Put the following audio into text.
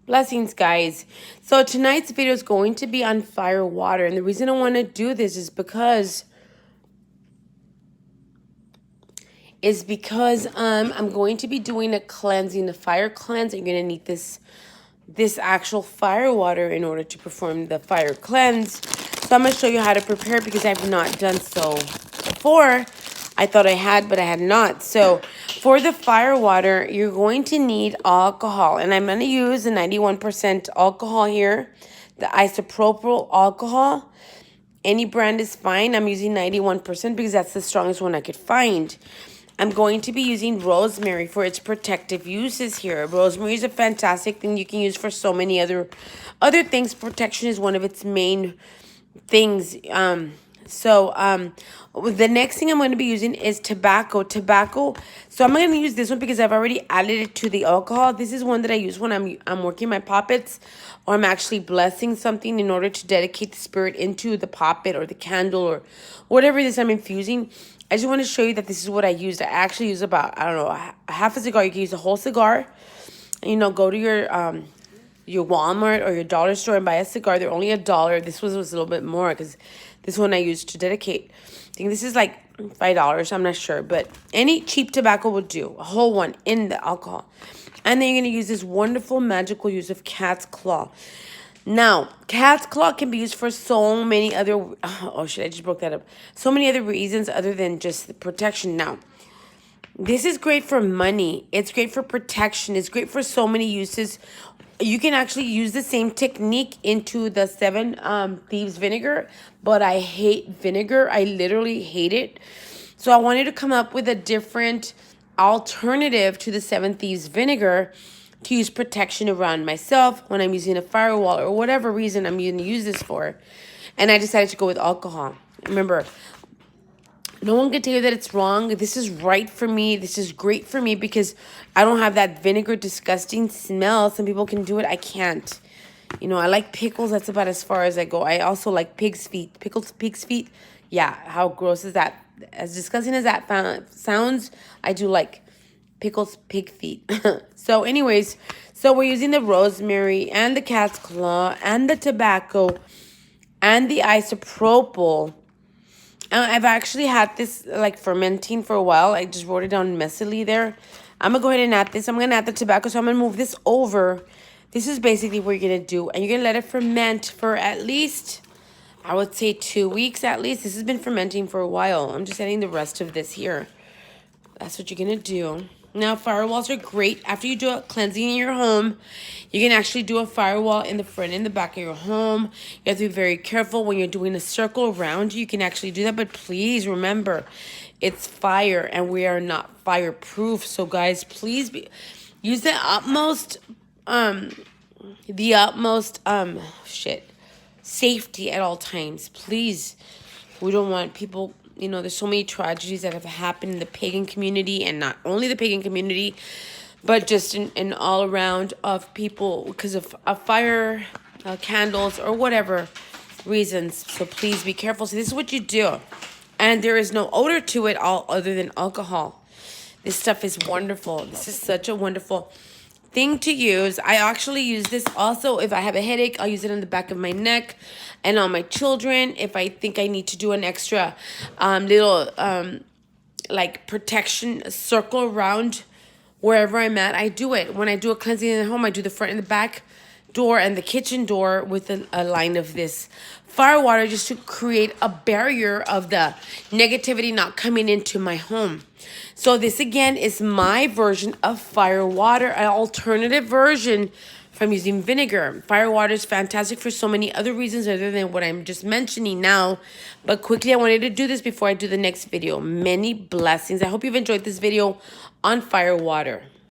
Blessings, guys. So tonight's video is going to be on fire water. And the reason I want to do this is because I'm going to be doing a cleansing, a fire cleanse. You're going to need this actual fire water in order to perform the fire cleanse. So I'm going to show you how to prepare because I've not done so before. I thought I had, but I had not. So for the fire water, you're going to need alcohol. And I'm going to use the 91% alcohol here, the isopropyl alcohol. Any brand is fine. I'm using 91% because that's the strongest one I could find. I'm going to be using rosemary for its protective uses here. Rosemary is a fantastic thing you can use for so many other things. Protection is one of its main things. The next thing I'm going to be using is tobacco. So I'm going to use this one because I've already added it to the alcohol. This is one that I use when I'm working my poppets, or I'm actually blessing something in order to dedicate the spirit into the poppet or the candle or whatever it is I'm infusing. I just want to show you that this is what I used. I actually use about, I don't know, a half a cigar. You can use a whole cigar. Go to your Walmart or your dollar store and buy a cigar. They're only $1. This was a little bit more because this one I used to dedicate. I think this is like $5. I'm not sure. But any cheap tobacco will do. A whole one in the alcohol. And then you're going to use this wonderful magical use of cat's claw. Now, cat's claw can be used for so many other... Oh, shit, I just broke that up. So many other reasons other than just the protection. Now, this is great for money. It's great for protection. It's great for so many uses. You can actually use the same technique into the 7 Thieves vinegar, but I hate vinegar. I literally hate it. So I wanted to come up with a different alternative to the 7 Thieves vinegar to use protection around myself when I'm using a firewall or whatever reason I'm going to use this for. And I decided to go with alcohol. Remember, no one can tell you that it's wrong. This is right for me. This is great for me because I don't have that vinegar disgusting smell. Some people can do it. I can't. I like pickles. That's about as far as I go. I also like pig's feet. Pickled pig's feet. Yeah, how gross is that? As disgusting as that sounds, I do like pickles pig feet. So anyways, so we're using the rosemary and the cat's claw and the tobacco and the isopropyl. I've actually had this like fermenting for a while. I just wrote it down messily there. I'm going to go ahead and add this. I'm going to add the tobacco. So I'm going to move this over. This is basically what you're going to do. And you're going to let it ferment for at least, I would say 2 weeks at least. This has been fermenting for a while. I'm just adding the rest of this here. That's what you're going to do. Now, firewalls are great. After you do a cleansing in your home, you can actually do a firewall in the front and the back of your home. You have to be very careful when you're doing a circle around you. You can actually do that, but please remember, it's fire, and we are not fireproof. So, guys, please use the utmost safety at all times. Please, we don't want people... there's so many tragedies that have happened in the pagan community, and not only the pagan community, but just in all around of people because of fire, candles, or whatever reasons. So please be careful. So this is what you do. And there is no odor to it all other than alcohol. This stuff is wonderful. This is such a wonderful thing to use. I actually use this also if I have a headache. I'll use it on the back of my neck and on my children if I think I need to do an extra little like protection circle around wherever I'm at. I do it. When I do a cleansing in the home, I do the front and the back door and the kitchen door with a line of this fire water just to create a barrier of the negativity not coming into my home. So this again is my version of fire water, an alternative version from using vinegar. Fire water is fantastic for so many other reasons other than what I'm just mentioning now. But quickly, I wanted to do this before I do the next video. Many blessings. I hope you've enjoyed this video on fire water.